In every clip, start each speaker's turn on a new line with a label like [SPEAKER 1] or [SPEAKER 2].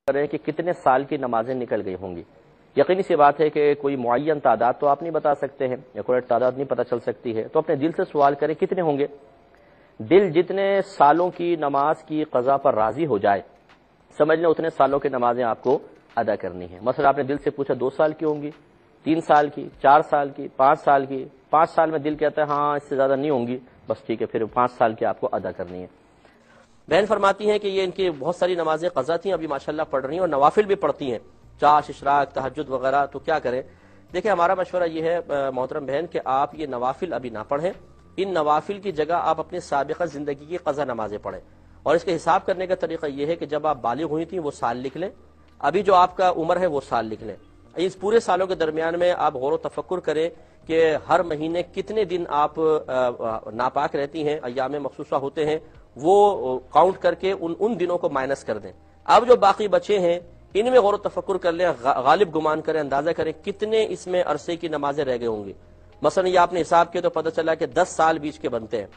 [SPEAKER 1] کریں کہ کتنے سال کی نمازیں نکل گئی ہوں گی۔ یقینی سی بات ہے کہ کوئی معین تعداد تو آپ نہیں بتا سکتے ہیں، ایکوریٹ تعداد نہیں پتہ چل سکتی ہے، تو اپنے دل سے سوال کریں کتنے ہوں گے۔ دل جتنے سالوں کی نماز کی قضا پر راضی ہو جائے، سمجھ لیں اتنے سالوں کی نمازیں آپ کو ادا کرنی ہیں۔ مثلا آپ نے دل سے پوچھا 2 سال کی ہوں گی، 3 سال کی، 4 سال کی، 5 سال کی، 5 سال میں دل کہتا ہے ہاں اس سے زیادہ نہیں ہوں گی، بس ٹھیک ہے، پھر 5 سال کی آپ کو ادا کرنی ہے۔ بہن فرماتی ہیں کہ یہ ان کی بہت ساری نمازیں قضا تھیں، ابھی ماشاءاللہ پڑھ رہی ہیں اور نوافل بھی پڑھتی ہیں، چاش، اشراق، تہجد وغیرہ، تو کیا کریں؟ دیکھیں ہمارا مشورہ یہ ہے محترم بہن کہ آپ یہ نوافل ابھی نہ پڑھیں، ان نوافل کی جگہ آپ اپنے سابقہ زندگی کی قضا نمازیں پڑھیں، اور اس کے حساب کرنے کا طریقہ یہ ہے کہ جب آپ بالغ ہوئی تھیں وہ سال لکھ لیں، ابھی جو آپ کا عمر ہے وہ سال لکھ لیں۔ اس پورے سالوں کے درمیان میں آپ غور و تفکر کریں کہ ہر مہینے کتنے دن آپ ناپاک رہتی ہیں، ایام مخصوصہ ہوتے ہیں، وہ کاؤنٹ کر کے ان دنوں کو مائنس کر دیں۔ اب جو باقی بچے ہیں ان میں غور و تفکر کر لیں، غالب گمان کریں، اندازہ کریں کتنے اس میں عرصے کی نمازیں رہ گئے ہوں گی۔ مثلا یہ آپ نے حساب کیا تو پتہ چلا کہ 10 سال بیچ کے بنتے ہیں۔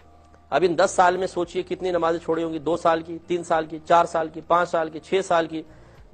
[SPEAKER 1] اب ان 10 سال میں سوچئے کتنی نمازیں چھوڑی ہوں گی، 2 سال کی، 3 سال کی، 4 سال کی، 5 سال کی، 6 سال کی۔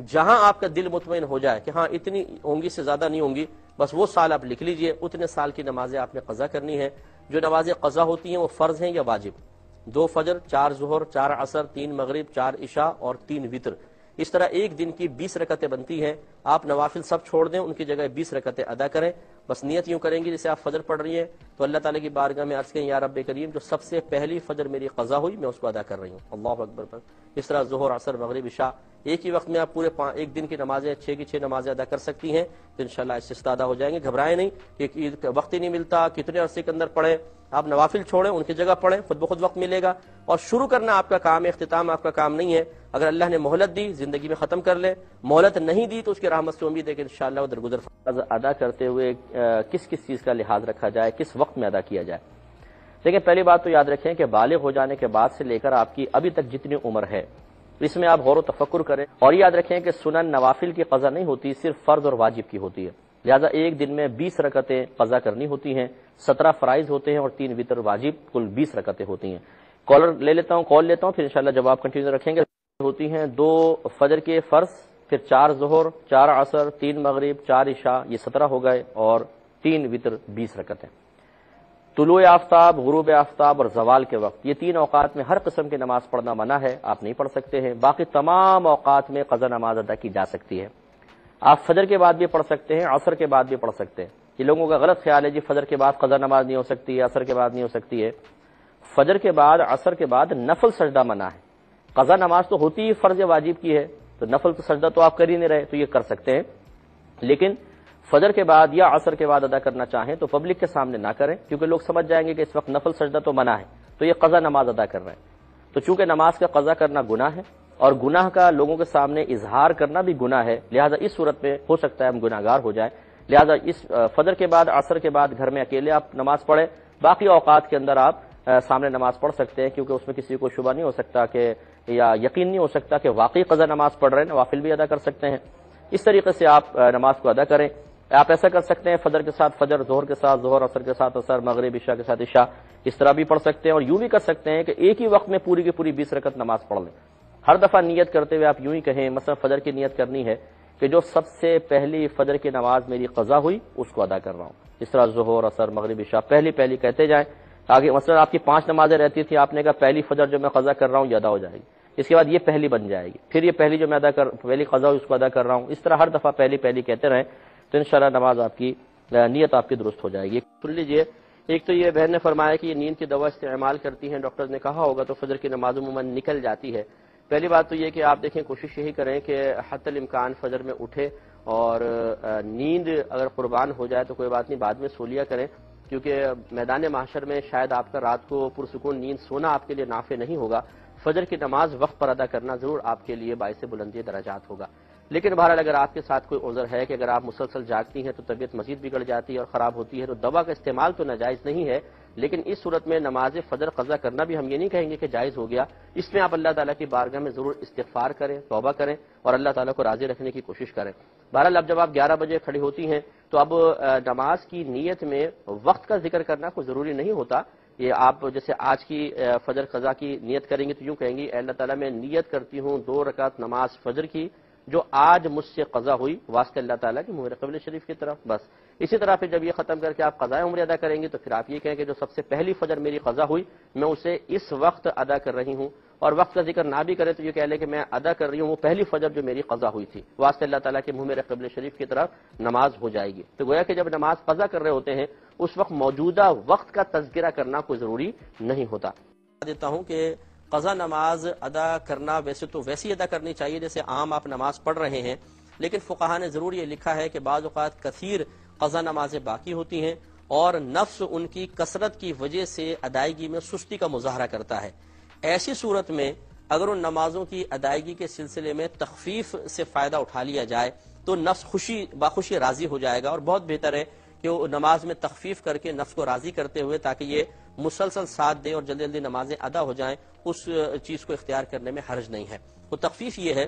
[SPEAKER 1] جہاں آپ کا دل مطمئن ہو جائے کہ ہاں اتنی ہوں گی، سے زیادہ نہیں ہوں گی، بس وہ سال آپ لکھ لیجئے، اتنے سال کی نمازیں آپ نے قضا کرنی ہے۔ جو نمازیں قضا ہوتی ہیں وہ فرض ہیں یا واجب؟ 2 فجر، 4 ظہر، 4 عصر، 3 مغرب، 4 عشاء اور 3 وتر۔ اس طرح ایک دن کی 20 رکعتیں بنتی ہیں۔ آپ نوافل سب چھوڑ دیں، ان کی جگہ 20 رکعتیں ادا کریں۔ بس نیت یوں کریں گی جیسے آپ فجر پڑھ رہی ہیں تو اللہ تعالیٰ کی بارگاہ میں عرض کریں یا رب کریم جو سب سے پہلی فجر میری قضا ہوئی میں اس کو ادا کر رہی ہوں، اللہ اکبر پر۔ اس طرح ظہر، عصر، مغرب، عشاء ایک ہی وقت میں آپ پورے ایک دن کی نمازیں 6 کی 6 نمازیں ادا کر سکتی ہیں تو انشاءاللہ اس سے استادہ ہو جائیں گے۔ گھبرائیں نہیں کہ وقت ہی نہیں ملتا، کتنے عرصے کے اندر پڑھیں۔ آپ نوافل چھوڑیں، ان کی جگہ پڑھیں، خود بخود وقت ملے گا، اور شروع کرنا آپ کا کام ہے، اختتام آپ کا کام نہیں ہے۔ اگر اللہ نے مہلت دی زندگی میں ختم کر لیں، مہلت نہیں دی تو اس کی رحمت سے امید ہے کہ انشاءاللہ وہ درگزر ادا کرتے ہوئے کس چیز کا لحاظ رکھا جائے، کس وقت میں ادا کیا جائے۔ لیکن پہلی بات تو یاد رکھیں کہ بالغ ہو جانے کے بعد سے لے کر آپ کی ابھی تک جتنی عمر ہے اس میں آپ غور و تفکر کریں، اور یاد رکھیں کہ سنن نوافل کی قضا نہیں ہوتی، صرف فرض اور واجب کی ہوتی ہے، لہذا ایک دن میں 20 رکعتیں قضا کرنی ہوتی ہیں، 17 فرائض ہوتے ہیں اور 3 وتر واجب، کل 20 رکعتیں ہوتی ہیں۔ کال لیتا ہوں پھر انشاءاللہ جب آپ کنٹینیو رکھیں گے۔ ہوتی ہیں 2 فجر کے فرض، پھر 4 ظہر، 4 عصر، 3 مغرب، 4 عشاء، یہ 17 ہو گئے، اور 3 وتر 20 رکعتیں۔ طلوع آفتاب، غروب آفتاب اور زوال کے وقت، یہ 3 اوقات میں ہر قسم کی نماز پڑھنا منع ہے، آپ نہیں پڑھ سکتے ہیں۔ باقی تمام اوقات میں قضا نماز ادا کی جا سکتی ہے۔ آپ فجر کے بعد بھی پڑھ سکتے ہیں، عصر کے بعد بھی پڑھ سکتے ہیں۔ یہ لوگوں کا غلط خیال ہے جی فجر کے بعد قضا نماز نہیں ہو سکتی ہے، عصر کے بعد نہیں ہو سکتی ہے۔ فجر کے بعد، عصر کے بعد نفل سجدہ منع ہے۔ قضا نماز تو ہوتی ہی فرض واجب کی ہے، تو نفل تو سجدہ تو آپ کر ہی نہیں رہے، تو یہ کر سکتے ہیں، لیکن فجر کے بعد یا عصر کے بعد ادا کرنا چاہیں تو پبلک کے سامنے نہ کریں، کیونکہ لوگ سمجھ جائیں گے کہ اس وقت نفل سجدہ تو منع ہے، تو یہ قضا نماز ادا کر رہے ہیں۔ تو چونکہ نماز کا قضا کرنا گناہ ہے اور گناہ کا لوگوں کے سامنے اظہار کرنا بھی گناہ ہے، لہذا اس صورت میں ہو سکتا ہے ہم گناہگار ہو جائیں، لہذا اس فجر کے بعد، عصر کے بعد گھر میں اکیلے آپ نماز پڑھیں، باقی اوقات کے اندر آپ سامنے نماز پڑھ سکتے ہیں، کیونکہ اس میں کسی کو شبہ نہیں ہو سکتا کہ یا یقین نہیں ہو سکتا کہ واقعی قضا نماز پڑھ رہے ہیں، نوافل بھی ادا کر سکتے ہیں۔ اس طریقے سے آپ نماز کو ادا کریں۔ آپ ایسا کر سکتے ہیں فجر کے ساتھ فجر، ظہر کے ساتھ ظہر، عصر کے ساتھ عصر، مغرب عشاء کے ساتھ عشاء، اس طرح بھی پڑھ سکتے ہیں، اور یوں بھی کر سکتے ہیں کہ ایک ہی وقت میں پوری کی پوری 20 رکعت نماز پڑھ لیں۔ ہر دفعہ نیت کرتے ہوئے آپ یوں ہی کہیں، مثلا فجر کی نیت کرنی ہے کہ جو سب سے پہلی فجر کی نماز میری قضا ہوئی اس کو ادا کر رہا ہوں، اس طرح ظہر، عصر، مغرب عشاء پہلی کہتے جائیں، آگے مثلا آپ کی 5 نمازیں رہتی تھی، آپ نے کہا پہلی فجر جو میں قضا کر رہا ہوں یہ ادا ہو جائے گی، اس کے بعد یہ پہلی بن جائے گی، پھر یہ پہلی جو میں پہلی قضا ہوئی اس کو ادا کر رہا ہوں، اس طرح ہر دفعہ پہلی کہتے رہیں تو انشاءاللہ نماز آپ کی نیت آپ کی درست ہو جائے گی۔ سن لیجئے، ایک تو یہ بہن نے فرمایا کہ یہ نیند کی دوا استعمال کرتی ہیں، ڈاکٹر نے کہا ہوگا تو فجر کی نماز عموماً نکل جاتی ہے۔ پہلی بات تو یہ کہ آپ دیکھیں کوشش یہی کریں کہ حتی الامکان فجر میں اٹھے، اور نیند اگر قربان ہو جائے تو کوئی بات نہیں، بعد میں سو لیا کریں، کیونکہ میدان محشر میں شاید آپ کا رات کو پرسکون نیند سونا آپ کے لیے نافع نہیں ہوگا، فجر کی نماز وقت پر ادا کرنا ضرور آپ کے لیے باعث بلندی درجات ہوگا۔ لیکن بہرحال اگر آپ کے ساتھ کوئی عذر ہے کہ اگر آپ مسلسل جاگتی ہیں تو طبیعت مزید بگڑ جاتی ہے اور خراب ہوتی ہے، تو دوا کا استعمال تو ناجائز نہیں ہے، لیکن اس صورت میں نماز فجر قضا کرنا بھی ہم یہ نہیں کہیں گے کہ جائز ہو گیا، اس میں آپ اللہ تعالیٰ کی بارگاہ میں ضرور استغفار کریں، توبہ کریں اور اللہ تعالیٰ کو راضی رکھنے کی کوشش کریں۔ بہرحال اب جب آپ 11 بجے کھڑی ہوتی ہیں تو اب نماز کی نیت میں وقت کا ذکر کرنا کوئی ضروری نہیں ہوتا، یہ آپ جیسے آج کی فجر قضا کی نیت کریں گے تو یوں کہیں گی، اے اللہ تعالیٰ میں نیت کرتی ہوں 2 رکعت نماز فجر کی جو آج مجھ سے قضا ہوئی واسطے اللہ تعالیٰ کی منہ قبل شریف کی طرف، بس اسی طرح پھر جب یہ ختم کر کے آپ قضائے عمر ادا کریں گے تو پھر آپ یہ کہیں کہ جو سب سے پہلی فجر میری قضا ہوئی میں اسے اس وقت ادا کر رہی ہوں، اور وقت کا ذکر نہ بھی کرے تو یہ کہہ لے کہ میں ادا کر رہی ہوں وہ پہلی فجر جو میری قضا ہوئی تھی، واسطے اللہ تعالیٰ کے منہ میرے قبل شریف کی طرف نماز ہو جائے گی۔ تو گویا کہ جب نماز قضا کر رہے ہوتے ہیں اس وقت موجودہ وقت کا تذکرہ کرنا کوئی ضروری نہیں ہوتا۔ دیتا ہوں کہ قضا نماز ادا کرنا ویسے تو ویسی ادا کرنی چاہیے جیسے عام آپ نماز پڑھ رہے ہیں، لیکن فقہا نے ضرور یہ لکھا ہے کہ بعض اوقات کثیر قضا نمازیں باقی ہوتی ہیں اور نفس ان کی کثرت کی وجہ سے ادائیگی میں سستی کا مظاہرہ کرتا ہے۔ ایسی صورت میں اگر ان نمازوں کی ادائیگی کے سلسلے میں تخفیف سے فائدہ اٹھا لیا جائے تو نفس باخوشی راضی ہو جائے گا، اور بہت بہتر ہے کہ وہ نماز میں تخفیف کر کے نفس کو راضی کرتے ہوئے تاکہ یہ مسلسل ساتھ دے اور جلدی جلدی نمازیں ادا ہو جائیں، اس چیز کو اختیار کرنے میں حرج نہیں ہے۔ تو تخفیف یہ ہے،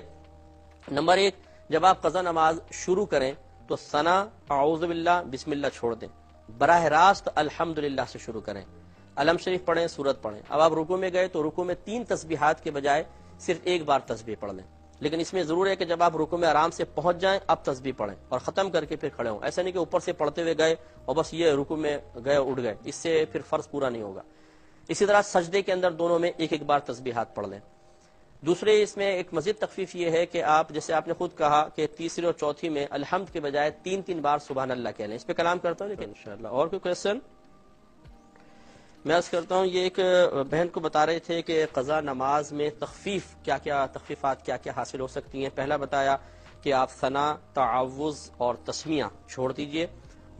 [SPEAKER 1] نمبر ایک، جب آپ قضا نماز شروع کریں تو ثنا اعوذ باللہ بسم اللہ چھوڑ دیں، براہ راست الحمدللہ سے شروع کریں، علم شریف پڑھیں، سورت پڑھیں۔ اب آپ رکوع میں گئے تو رکوع میں 3 تسبیحات کے بجائے صرف ایک بار تسبیح پڑھ لیں، لیکن اس میں ضرور ہے کہ جب آپ رکوع میں آرام سے پہنچ جائیں اب تسبیح پڑھیں اور ختم کر کے پھر کھڑے ہوں، ایسا نہیں کہ اوپر سے پڑھتے ہوئے گئے اور بس یہ رکوع میں گئے اٹھ گئے، اس سے پھر فرض پورا نہیں ہوگا۔ اسی طرح سجدے کے اندر دونوں میں ایک ایک بار تسبیحات پڑھ لیں۔ دوسرے اس میں ایک مزید تخفیف یہ ہے کہ آپ جیسے آپ نے خود کہا کہ تیسری اور چوتھی میں الحمد کے بجائے 3 بار سبحان اللہ کہہ لیں، اس پہ کلام کرتا ہوں لیکن انشاءاللہ۔ اور کوئی کویسچن؟ میں عرض کرتا ہوں، یہ ایک بہن کو بتا رہے تھے کہ قضا نماز میں تخفیف تخفیفات کیا کیا حاصل ہو سکتی ہیں۔ پہلا بتایا کہ آپ ثنا، تعوذ اور تسمیہ چھوڑ دیجئے،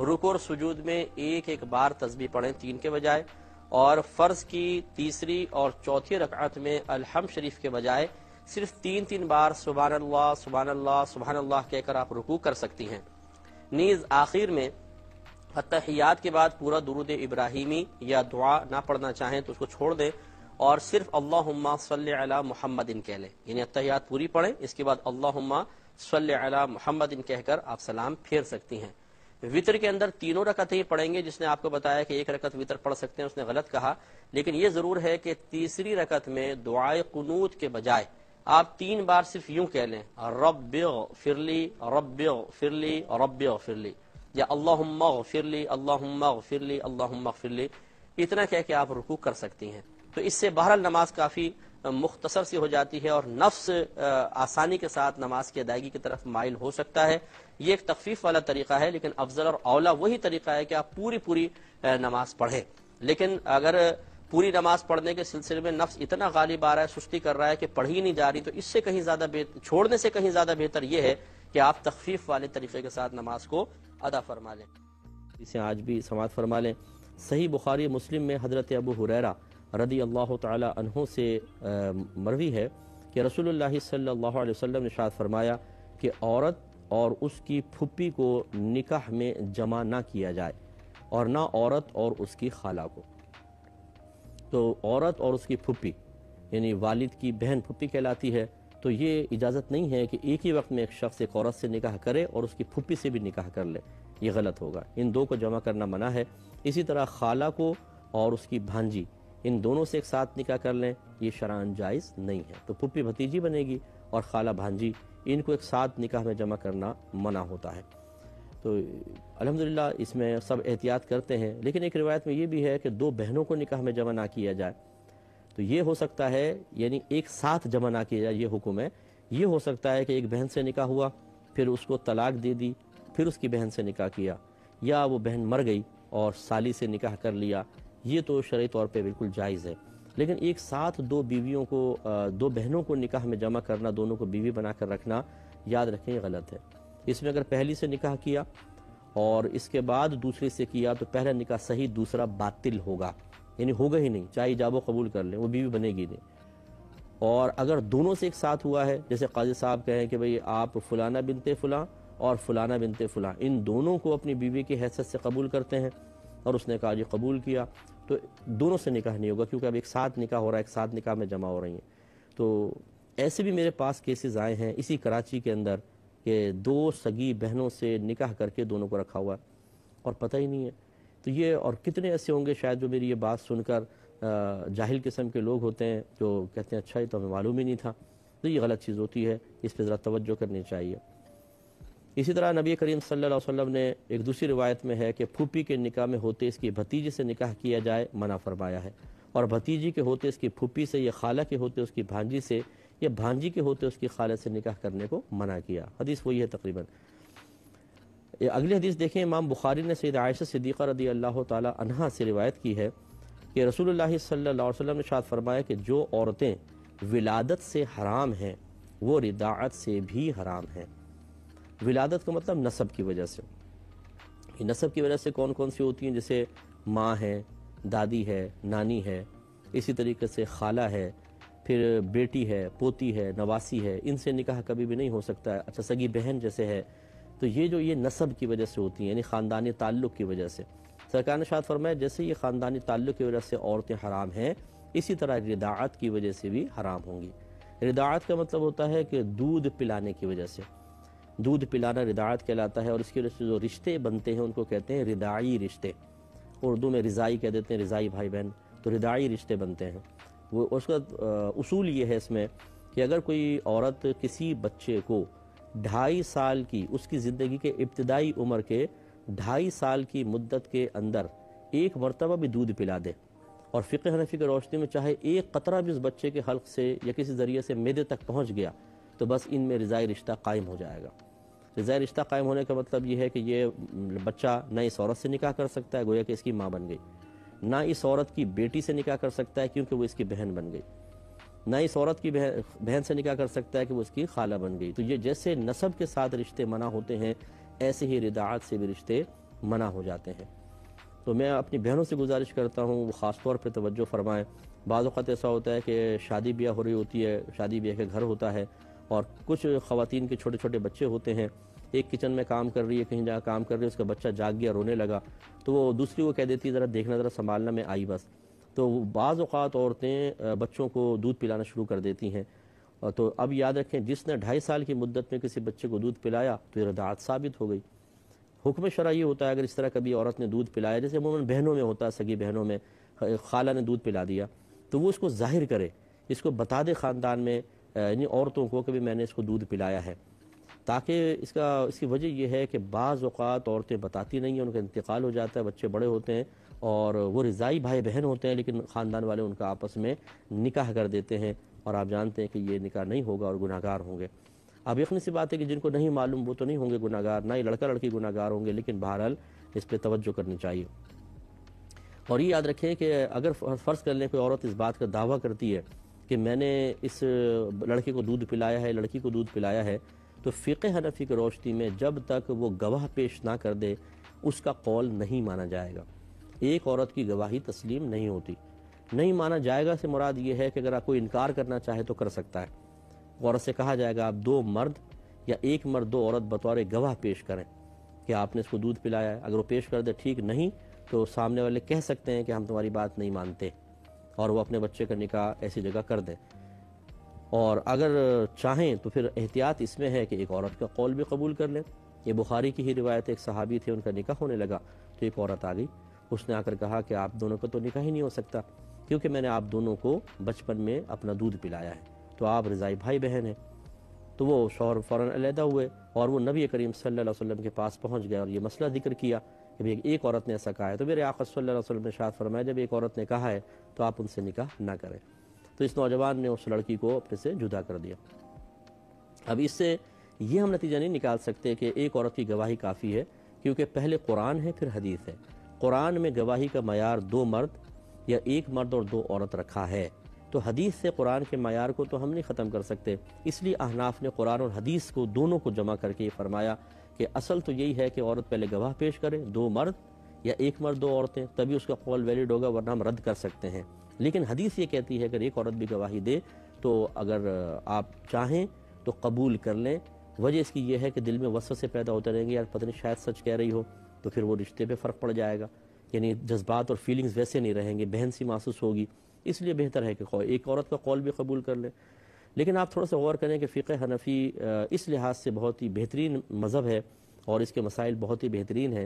[SPEAKER 1] رکوع اور سجود میں ایک ایک بار تسبیح پڑھیں 3 کے بجائے، اور فرض کی تیسری اور چوتھی رکعت میں الحمد شریف کے بجائے صرف 3 بار سبحان اللہ سبحان اللہ سبحان اللہ کہہ کر آپ رکوع کر سکتی ہیں۔ نیز آخر میں اتحیات کے بعد پورا درود ابراہیمی یا دعا نہ پڑھنا چاہیں تو اس کو چھوڑ دیں اور صرف اللہم صلی علی محمد کہہ لیں، یعنی اتحیات پوری پڑھیں، اس کے بعد اللہم صلی علی محمد کہہ کر آپ سلام پھیر سکتی ہیں۔ وطر کے اندر 3 رکعتیں پڑھیں گے، جس نے آپ کو بتایا کہ 1 رکعت وطر پڑھ سکتے ہیں اس نے غلط کہا، لیکن یہ ضرور ہے کہ تیسری رکعت میں دعائے قنوت کے بجائے آپ 3 بار صرف یوں کہہ لیں رب اغفر لی رب اغفر لی رب اغفر لی، یا اللہم اغفر لی اللہم اغفر لی اللہم اغفر لی، اتنا کہہ کے آپ رکوع کر سکتی ہیں۔ تو اس سے بہرحال نماز کافی مختصر سی ہو جاتی ہے اور نفس آسانی کے ساتھ نماز کی ادائیگی کی طرف مائل ہو سکتا ہے۔ یہ ایک تخفیف والا طریقہ ہے، لیکن افضل اور اولا وہی طریقہ ہے کہ آپ پوری نماز پڑھیں۔ لیکن اگر پوری نماز پڑھنے کے سلسلے میں نفس اتنا غالب آ رہا ہے، سستی کر رہا ہے کہ پڑھی نہیں جا رہی، تو اس سے کہیں زیادہ چھوڑنے سے کہیں زیادہ بہتر یہ ہے کہ آپ تخفیف والے طریقے کے ساتھ نماز کو ادا فرما لیں۔ اسے آج بھی سماعت فرما لیں۔ صحیح بخاری مسلم میں حضرت ابو ہریرہ رضی اللہ تعالی عنہ سے مروی ہے کہ رسول اللہ صلی اللہ علیہ وسلم نے ارشاد فرمایا کہ عورت اور اس کی پھپھی کو نکاح میں جمع نہ کیا جائے، اور نہ عورت اور اس کی خالہ کو۔ تو عورت اور اس کی پھپھی یعنی والد کی بہن پھپھی کہلاتی ہے، تو یہ اجازت نہیں ہے کہ ایک ہی وقت میں ایک شخص ایک عورت سے نکاح کرے اور اس کی پھپھی سے بھی نکاح کر لے، یہ غلط ہوگا۔ ان 2 کو جمع کرنا منع ہے۔ اسی طرح خالہ کو اور اس کی بھانجی، ان دونوں سے ایک ساتھ نکاح کر لیں، یہ شرعاً جائز نہیں ہے۔ تو پھپھی بھتیجی بنے گی اور خالہ بھانجی، ان کو ایک ساتھ نکاح میں جمع کرنا منع ہوتا ہے۔ تو الحمدللہ اس میں سب احتیاط کرتے ہیں، لیکن ایک روایت میں یہ بھی ہے کہ 2 بہنوں کو نکاح میں جمع نہ کیا جائے۔ تو یہ ہو سکتا ہے، یعنی ایک ساتھ جمع نہ کیا جائے، یہ حکم ہے۔ یہ ہو سکتا ہے کہ ایک بہن سے نکاح ہوا، پھر اس کو طلاق دے دی، پھر اس کی بہن سے نکاح کیا، یا وہ بہن مر گئی اور سالی سے نکاح کر لیا، یہ تو شرعی طور پہ بالکل جائز ہے۔ لیکن ایک ساتھ 2 بیویوں کو 2 بہنوں کو نکاح میں جمع کرنا، دونوں کو بیوی بنا کر رکھنا، یاد رکھیں یہ غلط ہے۔ اس میں اگر پہلی سے نکاح کیا اور اس کے بعد دوسری سے کیا تو پہلا نکاح صحیح، دوسرا باطل ہوگا، یعنی ہوگا ہی نہیں، چاہے ایجاب و قبول کر لیں، وہ بیوی بنے گی نہیں۔ اور اگر دونوں سے ایک ساتھ ہوا ہے، جیسے قاضی صاحب کہیں کہ بھئی آپ فلانہ بنت فلاں اور فلانہ بنت فلاں، ان دونوں کو اپنی بیوی کی حیثیت سے قبول کرتے ہیں، اور اس نے کہا جی قبول کیا، تو دونوں سے نکاح نہیں ہوگا، کیونکہ اب ایک ساتھ نکاح ہو رہا ہے، ایک ساتھ نکاح میں جمع ہو رہی ہیں۔ تو ایسے بھی میرے پاس کیسز آئے ہیں اسی کراچی کے اندر کہ 2 سگی بہنوں سے نکاح کر کے دونوں کو رکھا ہوا ہے اور پتہ ہی نہیں ہے۔ تو یہ اور کتنے ایسے ہوں گے شاید جو میری یہ بات سن کر جاہل قسم کے لوگ ہوتے ہیں جو کہتے ہیں اچھا یہ تو ہمیں معلوم ہی نہیں تھا۔ تو یہ غلط چیز ہوتی ہے، اس پہ ذرا توجہ کرنی چاہیے۔ اسی طرح نبی کریم صلی اللہ علیہ وسلم نے ایک دوسری روایت میں ہے کہ پھوپھی کے نکاح میں ہوتے اس کی بھتیجی سے نکاح کیا جائے، منع فرمایا ہے، اور بھتیجی کے ہوتے اس کی پھوپھی سے، یا خالہ کے ہوتے اس کی بھانجی سے، یا بھانجی کے ہوتے اس کی خالہ سے نکاح کرنے کو منع کیا۔ حدیث وہی ہے تقریباً۔ اگلی حدیث دیکھیں، امام بخاری نے سید عائشہ صدیقہ رضی اللہ تعالی عنہا سے روایت کی ہے کہ رسول اللہ صلی اللہ علیہ وسلم نے ارشاد فرمایا کہ جو عورتیں ولادت سے حرام ہیں وہ رضاعت سے بھی حرام ہیں۔ ولادت کا مطلب نسب کی وجہ سے۔ یہ نسب کی وجہ سے کون کون سی ہوتی ہیں؟ جیسے ماں ہے، دادی ہے، نانی ہے، اسی طریقے سے خالہ ہے، پھر بیٹی ہے، پوتی ہے، نواسی ہے، ان سے نکاح کبھی بھی نہیں ہو سکتا ہے۔ اچھا، سگی بہن جیسے ہے، تو یہ نسب کی وجہ سے ہوتی ہیں، یعنی خاندانی تعلق کی وجہ سے۔ سرکار نے ارشاد فرمایا جیسے یہ خاندانی تعلق کی وجہ سے عورتیں حرام ہیں، اسی طرح رضاعت کی وجہ سے بھی حرام ہوں گی۔ رضاعت کا مطلب ہوتا ہے کہ دودھ پلانے کی وجہ سے، دودھ پلانا رضاعت کہلاتا ہے، اور اس کی وجہ سے جو رشتے بنتے ہیں ان کو کہتے ہیں رضاعی رشتے۔ اردو میں رضائی کہہ دیتے ہیں، رضائی بھائی بہن، تو رضاعی رشتے بنتے ہیں۔ وہ اس کا اصول یہ ہے اس میں کہ اگر کوئی عورت کسی بچے کو 2.5 سال کی، اس کی زندگی کے ابتدائی عمر کے 2.5 سال کی مدت کے اندر ایک مرتبہ بھی دودھ پلا دے، اور فقہ حنفی کی روشنی میں چاہے ایک قطرہ بھی اس بچے کے حلق سے یا کسی ذریعے سے معدے تک پہنچ گیا، تو بس ان میں رضاعی رشتہ قائم ہو جائے گا۔ رضاعی رشتہ قائم ہونے کا مطلب یہ ہے کہ یہ بچہ نہ اس عورت سے نکاح کر سکتا ہے، گویا کہ اس کی ماں بن گئی، نہ اس عورت کی بیٹی سے نکاح کر سکتا ہے کیونکہ وہ اس کی بہن بن گئی، نہ اس عورت کی بہن سے نکاح کر سکتا ہے کہ وہ اس کی خالہ بن گئی۔ تو یہ جیسے نسب کے ساتھ رشتے منع ہوتے ہیں، ایسے ہی رضاعت سے بھی رشتے منع ہو جاتے ہیں۔ تو میں اپنی بہنوں سے گزارش کرتا ہوں وہ خاص طور پہ توجہ فرمائیں۔ بعض اوقات ایسا ہوتا ہے کہ شادی بیاہ ہو رہی ہوتی ہے، شادی بیاہ کے گھر ہوتا ہے، اور کچھ خواتین کے چھوٹے چھوٹے بچے ہوتے ہیں، ایک کچن میں کام کر رہی ہے، کہیں جا کام کر رہی ہے، اس کا بچہ جاگ گیا، رونے لگا، تو وہ دوسری کو کہہ دیتی ہے ذرا دیکھنا، ذرا سنبھالنا، میں آئی بس۔ تو بعض اوقات عورتیں بچوں کو دودھ پلانا شروع کر دیتی ہیں، تو اب یاد رکھیں جس نے 2.5 سال کی مدت میں کسی بچے کو دودھ پلایا تو یہ رضاعت ثابت ہو گئی۔ حکم شرع یہ ہوتا ہے اگر اس طرح کبھی عورت نے دودھ پلایا، جیسے عموماً بہنوں میں ہوتا ہے، سگی بہنوں میں خالہ نے دودھ پلا دیا، تو وہ اس کو ظاہر کرے، اس کو بتا دے خاندان میں، یعنی عورتوں کو کہ بھی میں نے اس کو دودھ پلایا ہے، تاکہ اس کی وجہ یہ ہے کہ بعض اوقات عورتیں بتاتی نہیں ہیں، ان کا انتقال ہو جاتا ہے، بچے بڑے ہوتے ہیں اور وہ رضائی بھائی بہن ہوتے ہیں، لیکن خاندان والے ان کا آپس میں نکاح کر دیتے ہیں، اور آپ جانتے ہیں کہ یہ نکاح نہیں ہوگا اور گناہ گار ہوں گے۔ اب یقینی سی بات ہے کہ جن کو نہیں معلوم وہ تو نہیں ہوں گے گناہ گار، نہ ہی لڑکا لڑکی گناہ گار ہوں گے، لیکن بہرحال اس پہ توجہ کرنی چاہیے۔ اور یہ یاد رکھیں کہ اگر فرض کر لیں کوئی عورت اس بات کا دعویٰ کرتی ہے کہ میں نے اس لڑکے کو دودھ پلایا ہے، لڑکی کو دودھ پلایا ہے، تو فقہ حنفی کی روشنی میں جب تک وہ گواہ پیش نہ کر دے اس کا قول نہیں مانا جائے گا۔ ایک عورت کی گواہی تسلیم نہیں ہوتی، نہیں مانا جائے گا سے مراد یہ ہے کہ اگر کوئی انکار کرنا چاہے تو کر سکتا ہے۔ عورت سے کہا جائے گا آپ 2 مرد یا 1 مرد 2 عورت بطور گواہ پیش کریں کہ آپ نے اس کو دودھ پلایا ہے، اگر وہ پیش کر دے ٹھیک، نہیں تو سامنے والے کہہ سکتے ہیں کہ ہم تمہاری بات نہیں مانتے، اور وہ اپنے بچے کا نکاح ایسی جگہ کر دیں۔ اور اگر چاہیں تو پھر احتیاط اس میں ہے کہ ایک عورت کا قول بھی قبول کر لیں۔ یہ بخاری کی ہی روایت، ایک صحابی تھے، ان کا نکاح ہونے لگا تو ایک عورت آ گئی، اس نے آ کر کہا کہ آپ دونوں کا تو نکاح ہی نہیں ہو سکتا کیونکہ میں نے آپ دونوں کو بچپن میں اپنا دودھ پلایا ہے، تو آپ رضائی بھائی بہن ہیں۔ تو وہ شوہر فوراً علیحدہ ہوئے اور وہ نبی کریم صلی اللہ علیہ وسلم کے پاس پہنچ گئے اور یہ مسئلہ ذکر کیا کہ ایک عورت نے ایسا کہا ہے، تو میرے آقا صلی اللہ علیہ وسلم نے ارشاد فرمایا جب ایک عورت نے کہا ہے تو آپ ان سے نکاح نہ کریں۔ تو اس نوجوان نے اس لڑکی کو اپنے سے جدا کر دیا۔ اب اس سے یہ ہم نتیجہ نہیں نکال سکتے کہ ایک عورت کی گواہی کافی ہے، کیونکہ پہلے قرآن ہے پھر حدیث ہے۔ قرآن میں گواہی کا معیار 2 مرد یا 1 مرد اور 2 عورت رکھا ہے، تو حدیث سے قرآن کے معیار کو تو ہم نہیں ختم کر سکتے، اس لیے احناف نے قرآن اور حدیث کو دونوں کو جمع کر کے یہ فرمایا کہ اصل تو یہی ہے کہ عورت پہلے گواہ پیش کرے، 2 مرد یا 1 مرد 2 عورتیں، تبھی اس کا قول ویلڈ ہوگا، ورنہ ہم رد کر سکتے ہیں۔ لیکن حدیث یہ کہتی ہے اگر ایک عورت بھی گواہی دے تو اگر آپ چاہیں تو قبول کر لیں۔ وجہ اس کی یہ ہے کہ دل میں وسوسے پیدا ہوتے رہیں گے، یار پتہ نہیں شاید سچ کہہ رہی ہو، تو پھر وہ رشتے پہ فرق پڑ جائے گا، یعنی جذبات اور فیلنگز ویسے نہیں رہیں گے، بہن سی محسوس ہوگی۔ اس لیے بہتر ہے کہ ایک عورت کا قول بھی قبول کر لیں۔ لیکن آپ تھوڑا سا غور کریں کہ فقہ حنفی اس لحاظ سے بہت ہی بہترین مذہب ہے اور اس کے مسائل بہت ہی بہترین ہیں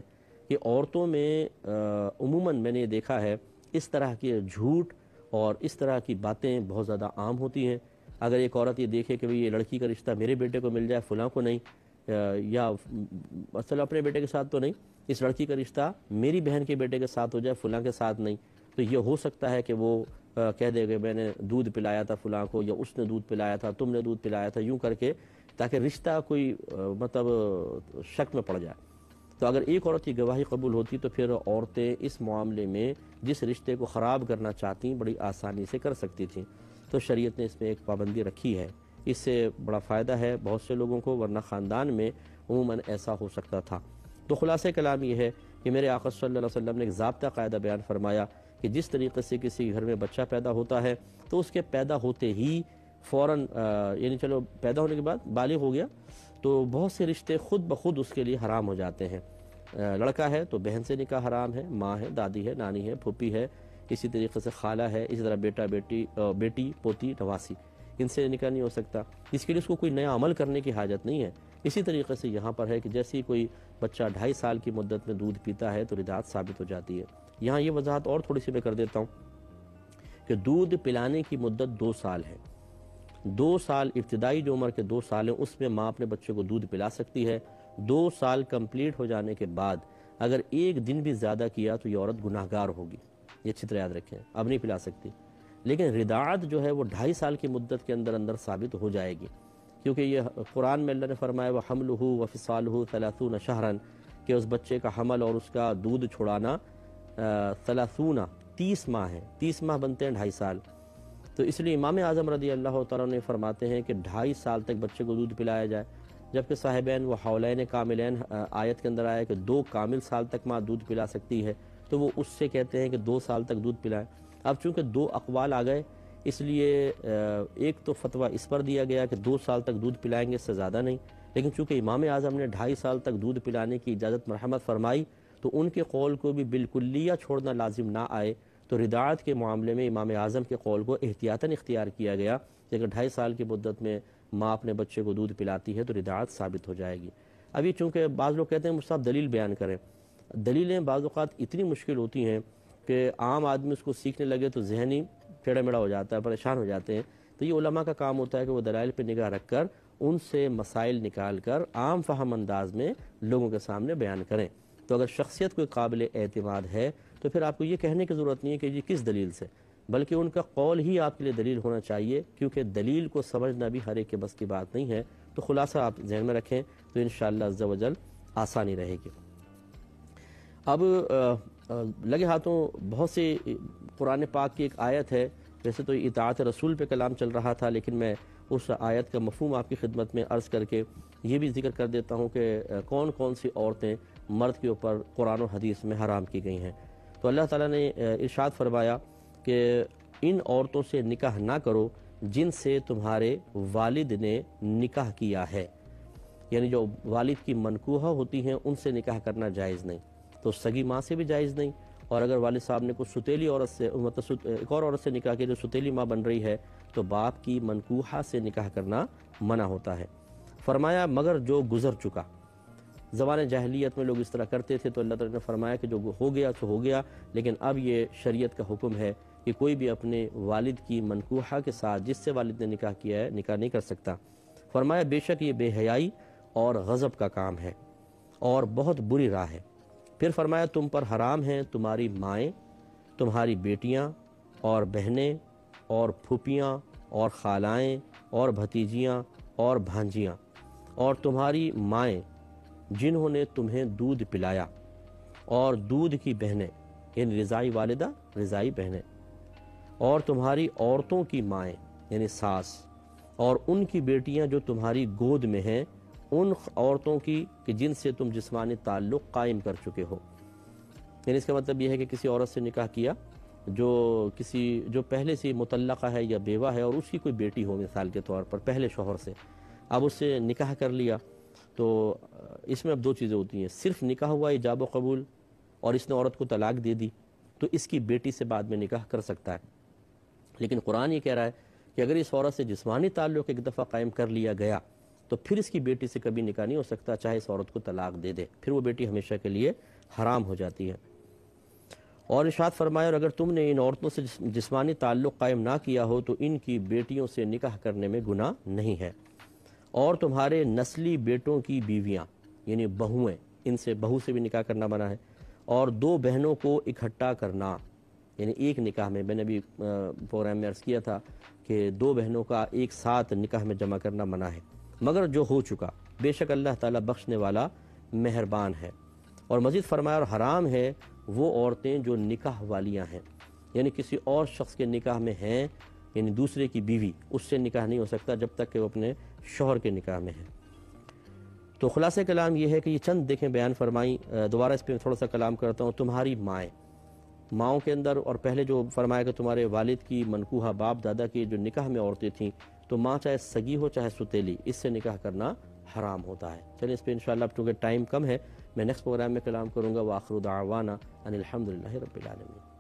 [SPEAKER 1] کہ عورتوں میں عموماً میں نے یہ دیکھا ہے اس طرح کے جھوٹ اور اس طرح کی باتیں بہت زیادہ عام ہوتی ہیں۔ اگر ایک عورت یہ دیکھے کہ یہ لڑکی کا رشتہ میرے بیٹے کو مل جائے فلاں کو نہیں، یا مثلا اپنے بیٹے کے ساتھ تو نہیں، اس لڑکی کا رشتہ میری بہن کے بیٹے کے ساتھ ہو جائے فلاں کے ساتھ نہیں، تو یہ ہو سکتا ہے کہ وہ کہہ دے کہ میں نے دودھ پلایا تھا فلاں کو، یا اس نے دودھ پلایا تھا، تم نے دودھ پلایا تھا، یوں کر کے، تاکہ رشتہ کوئی مطلب شک میں پڑ جائے۔ تو اگر ایک عورت کی گواہی قبول ہوتی تو پھر عورتیں اس معاملے میں جس رشتے کو خراب کرنا چاہتی بڑی آسانی سے کر سکتی تھیں۔ تو شریعت نے اس میں ایک پابندی رکھی ہے، اس سے بڑا فائدہ ہے بہت سے لوگوں کو، ورنہ خاندان میں عموماً ایسا ہو سکتا تھا۔ تو خلاصہ کلام یہ ہے کہ میرے آقا صلی اللہ علیہ وسلم نے ایک ضابطہ قاعدہ بیان فرمایا کہ جس طریقے سے کسی گھر میں بچہ پیدا ہوتا ہے تو اس کے پیدا ہوتے ہی فوراً یعنی چلو پیدا ہونے کے بعد بالغ ہو گیا تو بہت سے رشتے خود بخود اس کے لیے حرام ہو جاتے ہیں۔ لڑکا ہے تو بہن سے نکاح حرام ہے، ماں ہے، دادی ہے، نانی ہے، پھوپھی ہے، اسی طریقے سے خالہ ہے، اسی طرح بیٹا، بیٹی، پوتی، نواسی، ان سے نکاح نہیں ہو سکتا۔ اس کے لیے اس کو کوئی نیا عمل کرنے کی حاجت نہیں ہے۔ اسی طریقے سے یہاں پر ہے کہ جیسے ہی کوئی بچہ 2.5 سال کی مدت میں دودھ پیتا ہے تو رضاعت ثابت ہو جاتی ہے۔ یہاں یہ وضاحت اور تھوڑی سی میں کر دیتا ہوں کہ دودھ پلانے کی مدت 2 سال ہے۔ 2 سال ابتدائی جو عمر کے 2 سال ہیں اس میں ماں اپنے بچے کو دودھ پلا سکتی ہے۔ 2 سال کمپلیٹ ہو جانے کے بعد اگر ایک دن بھی زیادہ کیا تو یہ عورت گناہگار ہوگی، یہ اچھی طرح یاد رکھیں، اب نہیں پلا سکتی۔ لیکن رضاعت جو ہے وہ 2.5 سال کی مدت کے اندر اندر ثابت ہو جائے گی، کیونکہ یہ قرآن میں اللہ نے فرمایا وَحَمْلُهُ وَفِصَالُهُ 30 شهرًا کہ اس بچے کا حمل اور اس کا دودھ چھڑانا 30 ماہ ہے، 30 ماہ بنتے ہیں 2.5 سال۔ تو اس لیے امام اعظم رضی اللہ تعالیٰ نے فرماتے ہیں کہ 2.5 سال تک بچے کو دودھ پلایا جائے، جبکہ صاحبین و حولین کاملین آیت کے اندر آیا کہ 2 کامل سال تک ماں دودھ پلا سکتی ہے، تو وہ اس سے کہتے ہیں کہ 2 سال تک دودھ پلائیں۔ اب چونکہ 2 اقوال آ گئے اس لیے ایک تو فتویٰ اس پر دیا گیا کہ 2 سال تک دودھ پلائیں گے، اس سے زیادہ نہیں، لیکن چونکہ امام اعظم نے 2.5 سال تک دودھ پلانے کی اجازت مرحمت فرمائی تو ان کے قول کو بھی بالکلیہ چھوڑنا لازم نہ آئے، تو رضاعت کے معاملے میں امام اعظم کے قول کو احتیاطاً اختیار کیا گیا کہ اگر 2.5 سال کی مدت میں ماں اپنے بچے کو دودھ پلاتی ہے تو رضاعت ثابت ہو جائے گی۔ ابھی چونکہ بعض لوگ کہتے ہیں مجھ سے آپ دلیل بیان کریں، دلیلیں بعض اوقات اتنی مشکل ہوتی ہیں کہ عام آدمی اس کو سیکھنے لگے تو ذہنی ٹیڑھا میڑھا ہو جاتا ہے، پریشان ہو جاتے ہیں۔ تو یہ علماء کا کام ہوتا ہے کہ وہ دلائل پہ نگاہ رکھ کر ان سے مسائل نکال کر عام فہم انداز میں لوگوں کے سامنے بیان کریں۔ تو اگر شخصیت کوئی قابل اعتماد ہے تو پھر آپ کو یہ کہنے کی ضرورت نہیں ہے کہ یہ کس دلیل سے، بلکہ ان کا قول ہی آپ کے لیے دلیل ہونا چاہیے، کیونکہ دلیل کو سمجھنا بھی ہر ایک کے بس کی بات نہیں ہے۔ تو خلاصہ آپ ذہن میں رکھیں تو انشاءاللہ عز و جل آسانی رہے گی۔ اب لگے ہاتھوں بہت سے قرآن پاک کی ایک آیت ہے، ویسے تو اطاعت رسول پہ کلام چل رہا تھا لیکن میں اس آیت کا مفہوم آپ کی خدمت میں عرض کر کے یہ بھی ذکر کر دیتا ہوں کہ کون کون سی عورتیں مرد کے اوپر قرآن و حدیث میں حرام کی گئی ہیں۔ تو اللہ تعالیٰ نے ارشاد فرمایا کہ ان عورتوں سے نکاح نہ کرو جن سے تمہارے والد نے نکاح کیا ہے، یعنی جو والد کی منکوحہ ہوتی ہیں ان سے نکاح کرنا جائز نہیں، تو سگی ماں سے بھی جائز نہیں، اور اگر والد صاحب نے کوئی ستیلی عورت سے مطلب ایک اور عورت سے نکاح کیا جو ستیلی ماں بن رہی ہے تو باپ کی منکوحہ سے نکاح کرنا منع ہوتا ہے۔ فرمایا مگر جو گزر چکا، زمانے جاہلیت میں لوگ اس طرح کرتے تھے تو اللہ تعالیٰ نے فرمایا کہ جو ہو گیا تو ہو گیا، لیکن اب یہ شریعت کا حکم ہے کہ کوئی بھی اپنے والد کی منکوحہ کے ساتھ جس سے والد نے نکاح کیا ہے نکاح نہیں کر سکتا۔ فرمایا بے شک یہ بے حیائی اور غضب کا کام ہے اور بہت بری راہ ہے۔ پھر فرمایا تم پر حرام ہیں تمہاری مائیں، تمہاری بیٹیاں اور بہنیں اور پھوپھیاں اور خالائیں اور بھتیجیاں اور بھانجیاں اور تمہاری مائیں جنہوں نے تمہیں دودھ پلایا، اور دودھ کی بہنیں یعنی رضائی والدہ رضائی بہنیں، اور تمہاری عورتوں کی مائیں یعنی ساس، اور ان کی بیٹیاں جو تمہاری گود میں ہیں، ان عورتوں کی کہ جن سے تم جسمانی تعلق قائم کر چکے ہو۔ یعنی اس کا مطلب یہ ہے کہ کسی عورت سے نکاح کیا جو پہلے سے مطلقہ ہے یا بیوہ ہے اور اس کی کوئی بیٹی ہو مثال کے طور پر پہلے شوہر سے، اب اس سے نکاح کر لیا، تو اس میں اب 2 چیزیں ہوتی ہیں، صرف نکاح ہوا ایجاب و قبول اور اس نے عورت کو طلاق دے دی تو اس کی بیٹی سے بعد میں نکاح کر سکتا ہے، لیکن قرآن یہ کہہ رہا ہے کہ اگر اس عورت سے جسمانی تعلق ایک دفعہ قائم کر لیا گیا تو پھر اس کی بیٹی سے کبھی نکاح نہیں ہو سکتا، چاہے اس عورت کو طلاق دے دے، پھر وہ بیٹی ہمیشہ کے لیے حرام ہو جاتی ہے۔ اور ارشاد فرمایا اور اگر تم نے ان عورتوں سے جسمانی تعلق قائم نہ کیا ہو تو ان کی بیٹیوں سے نکاح کرنے میں گناہ نہیں ہے، اور تمہارے نسلی بیٹوں کی بیویاں یعنی بہویں، ان سے بہو سے بھی نکاح کرنا منع ہے، اور دو بہنوں کو اکٹھا کرنا یعنی ایک نکاح میں، میں نے بھی پروگرام میں عرض کیا تھا کہ دو بہنوں کا ایک ساتھ نکاح میں جمع کرنا منع ہے، مگر جو ہو چکا بے شک اللہ تعالیٰ بخشنے والا مہربان ہے۔ اور مزید فرمایا اور حرام ہے وہ عورتیں جو نکاح والیاں ہیں، یعنی کسی اور شخص کے نکاح میں ہیں، یعنی دوسرے کی بیوی، اس سے نکاح نہیں ہو سکتا جب تک کہ وہ اپنے شوہر کے نکاح میں ہے۔ تو خلاصہ کلام یہ ہے کہ یہ چند دیکھیں بیان فرمائیں، دوبارہ اس پہ تھوڑا سا کلام کرتا ہوں۔ تمہاری مائیں، ماؤں کے اندر، اور پہلے جو فرمایا کہ تمہارے والد کی منکوحہ باپ دادا کی جو نکاح میں عورتیں تھیں، تو ماں چاہے سگی ہو چاہے ستیلی، اس سے نکاح کرنا حرام ہوتا ہے۔ چلیں اس پہ انشاءاللہ اب چونکہ ٹائم کم ہے میں نیکسٹ پروگرام میں کلام کروں گا۔ وآخر دعوانا ان الحمدللہ رب العالمین۔